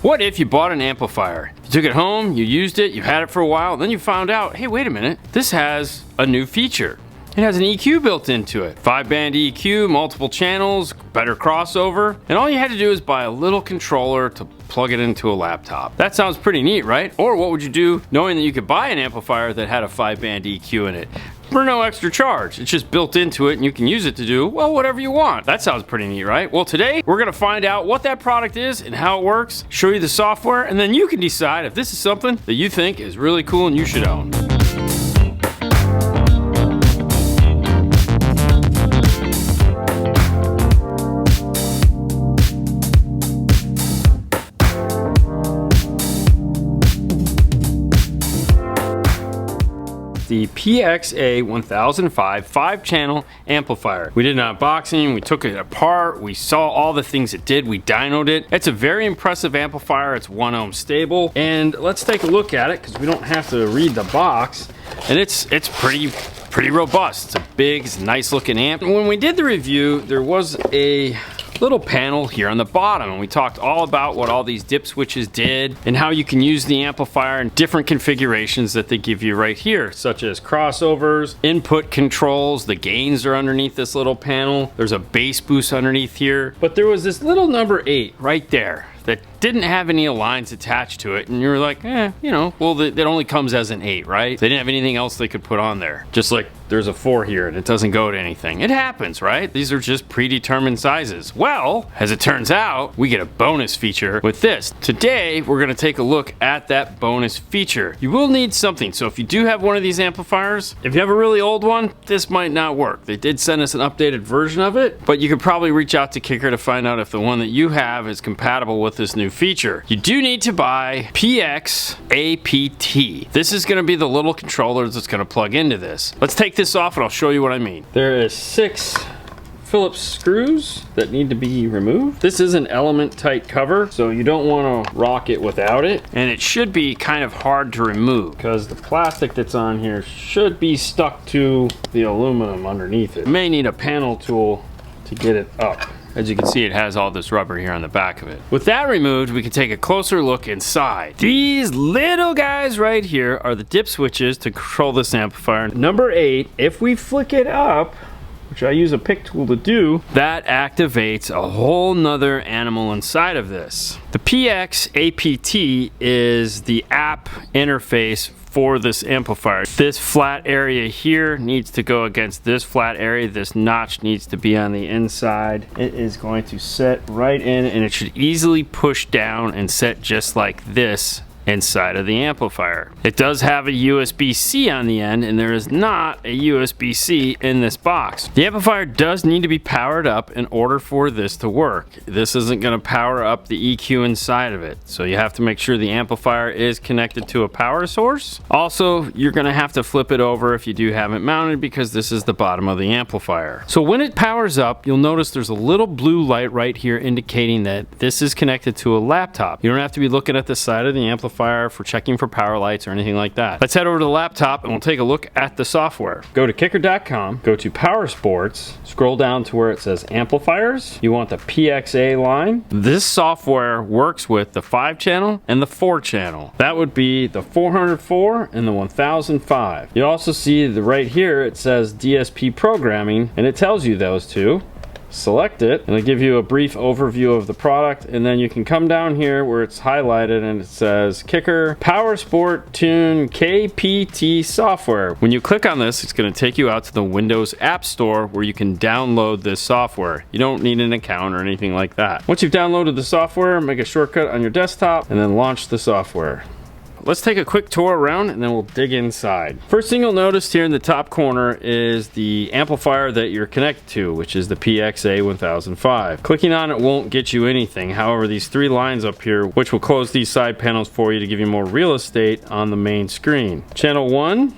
What if you bought an amplifier? You took it home, you used it, you had it for a while, then you found out, hey, wait a minute, this has a new feature. It has an EQ built into it. 5-band EQ, multiple channels, better crossover, and all you had to do is buy a little controller to plug it into a laptop. That sounds pretty neat, right? Or what would you do knowing that you could buy an amplifier that had a 5-band EQ in it? For no extra charge. It's just built into it and you can use it to do, well, whatever you want. That sounds pretty neat, right? Well, today we're gonna find out what that product is and how it works, show you the software, and then you can decide if this is something that you think is really cool and you should own. The PKAPT 1005 5-channel amplifier. We did an unboxing, we took it apart, we saw all the things it did, we dynoed it. It's a very impressive amplifier, it's 1 ohm stable, and let's take a look at it because we don't have to read the box, and it's pretty robust. It's a big, it's a nice looking amp. And when we did the review, there was a little panel here on the bottom, and we talked all about what all these dip switches did and how you can use the amplifier in different configurations that they give you right here, such as crossovers, input controls, the gains are underneath this little panel, there's a bass boost underneath here, but there was this little number 8 right there that didn't have any lines attached to it, and you were like, you know, well, it only comes as an 8, right? They didn't have anything else they could put on there. Just like there's a 4 here and it doesn't go to anything. It happens, right? These are just predetermined sizes. Well, as it turns out, we get a bonus feature with this. Today, we're gonna take a look at that bonus feature. You will need something, so if you do have one of these amplifiers, if you have a really old one, this might not work. They did send us an updated version of it, but you could probably reach out to Kicker to find out if the one that you have is compatible with this new feature. You do need to buy PKAPT. This is gonna be the little controller that's gonna plug into this. Let's take this off and I'll show you what I mean. There is 6 Phillips screws that need to be removed. This is an element tight cover, so you don't want to rock it without it. And it should be kind of hard to remove because the plastic that's on here should be stuck to the aluminum underneath it. You may need a panel tool to get it up. As you can see, it has all this rubber here on the back of it. With that removed, we can take a closer look inside. These little guys right here are the dip switches to control this amplifier. Number 8, if we flick it up, which I use a pick tool to do, that activates a whole nother animal inside of this. The PKAPT is the app interface for this amplifier. This flat area here needs to go against this flat area. This notch needs to be on the inside. It is going to set right in, and it should easily push down and set just like this inside of the amplifier. It does have a USB-C on the end, and there is not a USB-C in this box. The amplifier does need to be powered up in order for this to work. This isn't going to power up the EQ inside of it, so you have to make sure the amplifier is connected to a power source. Also, you're going to have to flip it over if you do have it mounted because this is the bottom of the amplifier. So when it powers up, you'll notice there's a little blue light right here indicating that this is connected to a laptop. You don't have to be looking at the side of the amplifier for checking for power lights or anything like that. Let's head over to the laptop and we'll take a look at the software. Go to kicker.com, go to Power Sports, scroll down to where it says amplifiers. You want the PXA line. This software works with the 5-channel and the 4-channel. That would be the 404 and the 1005. You also see the right here it says DSP programming, and it tells you those two. Select it and it'll give you a brief overview of the product, and then you can come down here where it's highlighted and it says Kicker Power Sport Tune KPT software. When you click on this, it's going to take you out to the Windows App Store where you can download this software. You don't need an account or anything like that. Once you've downloaded the software, make a shortcut on your desktop and then launch the software. Let's take a quick tour around and then we'll dig inside. First thing you'll notice here in the top corner is the amplifier that you're connected to, which is the PKAPT 1005. Clicking on it won't get you anything. However, these 3 lines up here, which will close these side panels for you to give you more real estate on the main screen. Channel 1,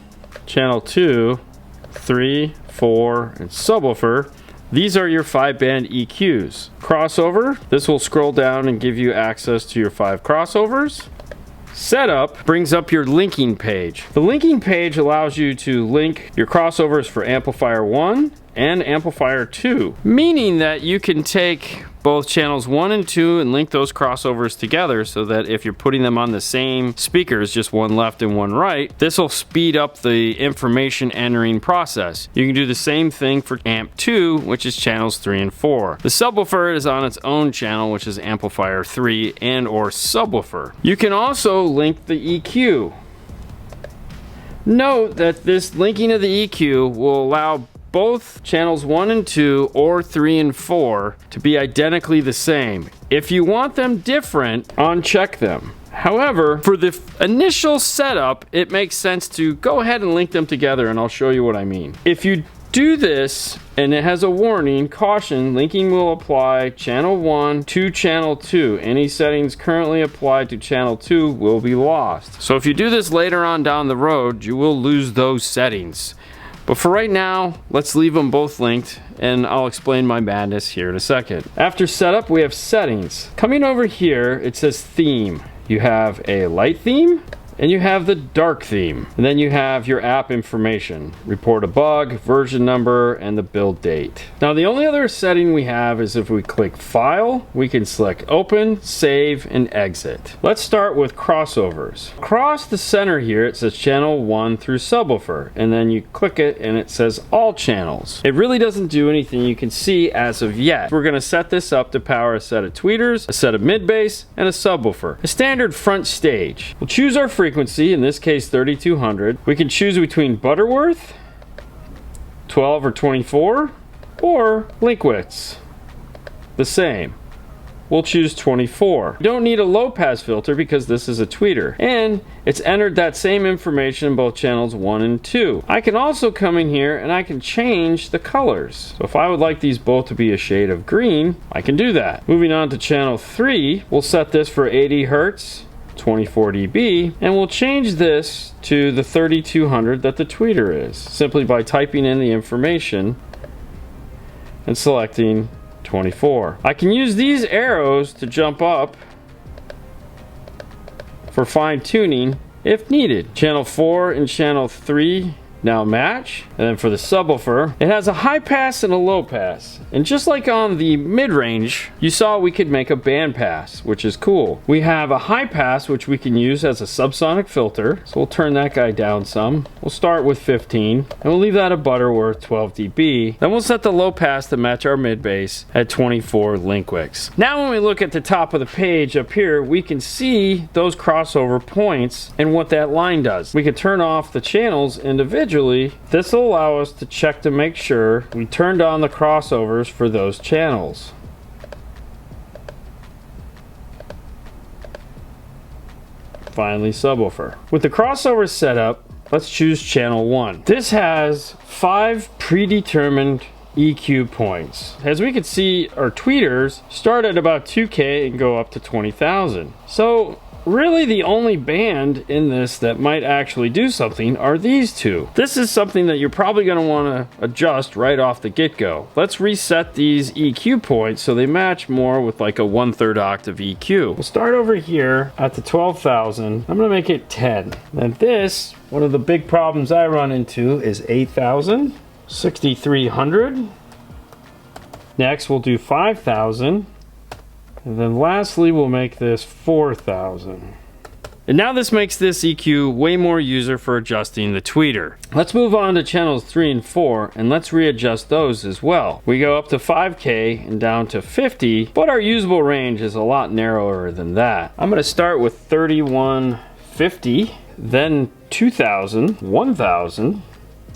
Channel 2, 3, 4, and subwoofer. These are your 5-band EQs. Crossover, this will scroll down and give you access to your 5 crossovers. Setup brings up your linking page. The linking page allows you to link your crossovers for amplifier 1 and amplifier 2, meaning that you can take both channels 1 and 2 and link those crossovers together so that if you're putting them on the same speakers, just one left and one right, this will speed up the information entering process. You can do the same thing for amp 2, which is channels 3 and 4. The subwoofer is on its own channel, which is amplifier 3 and or subwoofer. You can also link the EQ. Note that this linking of the EQ will allow both channels 1 and 2 or 3 and 4 to be identically the same. If you want them different, uncheck them. However, for the initial setup, it makes sense to go ahead and link them together, and I'll show you what I mean. If you do this and it has a warning, caution, linking will apply channel 1 to channel 2. Any settings currently applied to channel 2 will be lost. So if you do this later on down the road, you will lose those settings. But for right now, let's leave them both linked, and I'll explain my madness here in a second. After setup, we have settings. Coming over here, it says theme. You have a light theme, and you have the dark theme. And then you have your app information, report a bug, version number, and the build date. Now the only other setting we have is if we click File, we can select Open, Save, and Exit. Let's start with crossovers. Across the center here, it says channel 1 through subwoofer, and then you click it and it says all channels. It really doesn't do anything you can see as of yet. We're gonna set this up to power a set of tweeters, a set of mid bass, and a subwoofer. A standard front stage. We'll choose our frequency, in this case 3200. We can choose between Butterworth, 12 or 24, or Linkwitz, the same. We'll choose 24. You don't need a low pass filter because this is a tweeter, and it's entered that same information in both channels 1 and 2. I can also come in here and I can change the colors. So if I would like these both to be a shade of green, I can do that. Moving on to channel 3, we'll set this for 80 Hertz. 24 dB, and we'll change this to the 3200 that the tweeter is, simply by typing in the information and selecting 24. I can use these arrows to jump up for fine tuning if needed. Channel 4 and channel 3 now match. And then for the subwoofer, it has a high pass and a low pass. And just like on the mid-range, you saw we could make a band pass, which is cool. We have a high pass, which we can use as a subsonic filter. So we'll turn that guy down some. We'll start with 15, and we'll leave that at Butterworth 12 dB. Then we'll set the low pass to match our mid bass at 24 Linkwitz. Now when we look at the top of the page up here, we can see those crossover points and what that line does. We can turn off the channels individually. This will allow us to check to make sure we turned on the crossovers for those channels. Finally, subwoofer. With the crossover set up, let's choose channel 1. This has 5 predetermined EQ points. As we can see, our tweeters start at about 2K and go up to 20,000. So really the only band in this that might actually do something are these two. This is something that you're probably going to want to adjust right off the get-go. Let's reset these EQ points so they match more with like a 1/3 octave EQ. We'll start over here at the 12,000. I'm going to make it 10. And this, one of the big problems I run into is 8,000, 6,300. Next we'll do 5,000. And then lastly, we'll make this 4,000. And now this makes this EQ way more user for adjusting the tweeter. Let's move on to channels 3 and 4, and let's readjust those as well. We go up to 5K and down to 50, but our usable range is a lot narrower than that. I'm going to start with 3150, then 2,000, 1,000,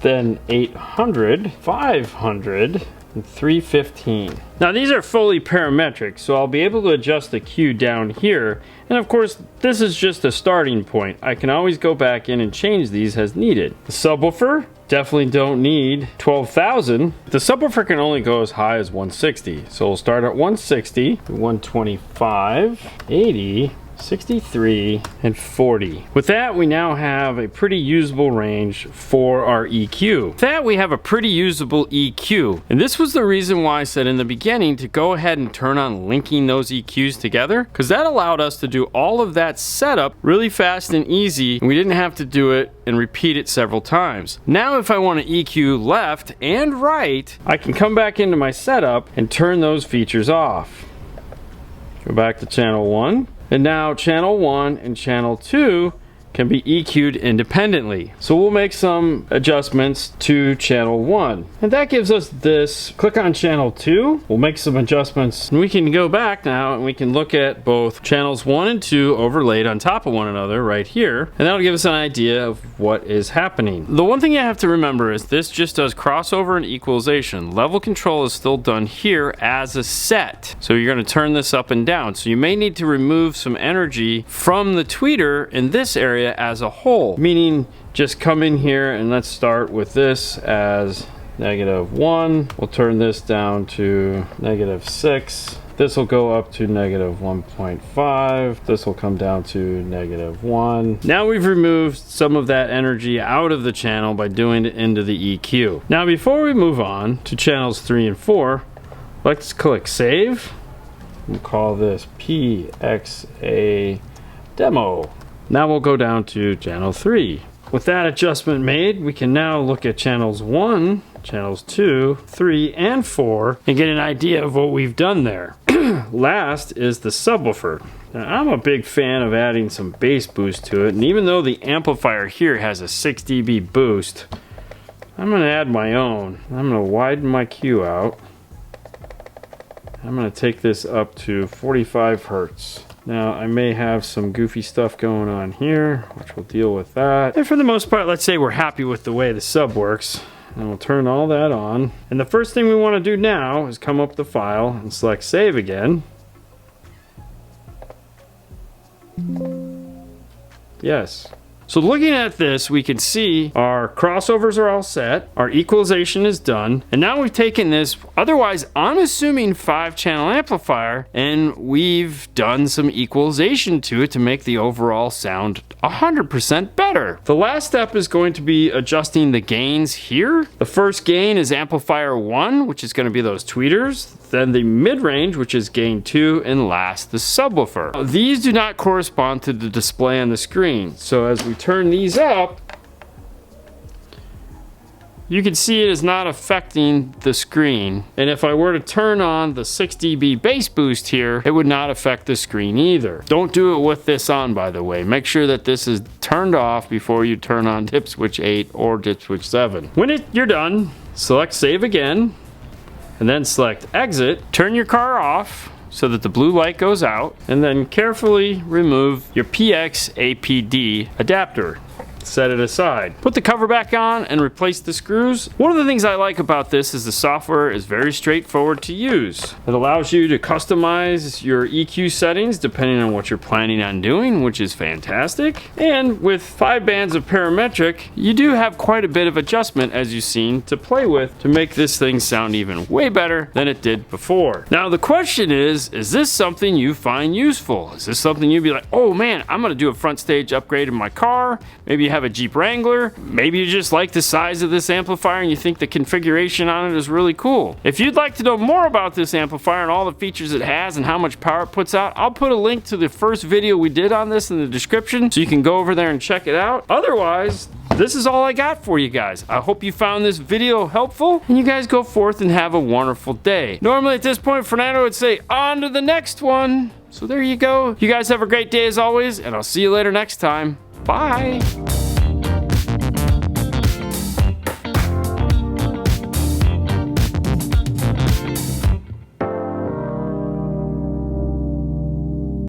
then 800, 500, and 315. Now these are fully parametric, so I'll be able to adjust the Q down here. And of course, this is just a starting point. I can always go back in and change these as needed. The subwoofer, definitely don't need 12,000. The subwoofer can only go as high as 160. So we'll start at 160, 125, 80, 63, and 40. With that, we now have a pretty usable range for our EQ. With that, we have a pretty usable EQ. And this was the reason why I said in the beginning to go ahead and turn on linking those EQs together, because that allowed us to do all of that setup really fast and easy, and we didn't have to do it and repeat it several times. Now if I want to EQ left and right, I can come back into my setup and turn those features off. Go back to channel 1. And now channel 1 and channel 2 can be EQ'd independently. So we'll make some adjustments to channel 1. And that gives us this. Click on channel 2. We'll make some adjustments. And we can go back now and we can look at both channels 1 and 2 overlaid on top of one another right here. And that'll give us an idea of what is happening. The one thing you have to remember is this just does crossover and equalization. Level control is still done here as a set. So you're going to turn this up and down. So you may need to remove some energy from the tweeter in this area as a whole, meaning just come in here and let's start with this as -1. We'll turn this down to -6. This will go up to -1.5. This will come down to -1. Now we've removed some of that energy out of the channel by doing it into the EQ. Now before we move on to channels 3 and 4, let's click save. We'll call this PKAPT demo. Now we'll go down to channel 3. With that adjustment made, we can now look at channels 1, channels 2, 3, and 4 and get an idea of what we've done there. Last is the subwoofer. Now, I'm a big fan of adding some bass boost to it, and even though the amplifier here has a 6 dB boost, I'm going to add my own. I'm going to widen my Q out. I'm going to take this up to 45 Hertz. Now, I may have some goofy stuff going on here, which we'll deal with that. And for the most part, let's say we're happy with the way the sub works. And we'll turn all that on. And the first thing we want to do now is come up the file and select save again. Yes. So looking at this, we can see our crossovers are all set, our equalization is done, and now we've taken this otherwise unassuming 5-channel amplifier and we've done some equalization to it to make the overall sound 100% better. The last step is going to be adjusting the gains here. The first gain is amplifier 1, which is going to be those tweeters, then the mid-range, which is gain 2, and last the subwoofer. Now, these do not correspond to the display on the screen, so as we turn these up, you can see it is not affecting the screen. And if I were to turn on the 6 dB bass boost here, it would not affect the screen either. Don't do it with this on, by the way. Make sure that this is turned off before you turn on dip switch 8 or dip switch 7. When you're done, select save again, and then select exit. Turn your car off so that the blue light goes out, and then carefully remove your PKAPT adapter. Set it aside. Put the cover back on and replace the screws. One of the things I like about this is the software is very straightforward to use. It allows you to customize your EQ settings depending on what you're planning on doing, which is fantastic. And with 5 bands of parametric, you do have quite a bit of adjustment, as you've seen, to play with to make this thing sound even way better than it did before. Now the question is this something you find useful? Is this something you'd be like, oh man, I'm gonna do a front stage upgrade in my car? Maybe you have a Jeep Wrangler. Maybe you just like the size of this amplifier and you think the configuration on it is really cool. If you'd like to know more about this amplifier and all the features it has and how much power it puts out, I'll put a link to the first video we did on this in the description so you can go over there and check it out. Otherwise, this is all I got for you guys. I hope you found this video helpful and you guys go forth and have a wonderful day. Normally at this point, Fernando would say, on to the next one. So there you go. You guys have a great day as always, and I'll see you later next time. Bye.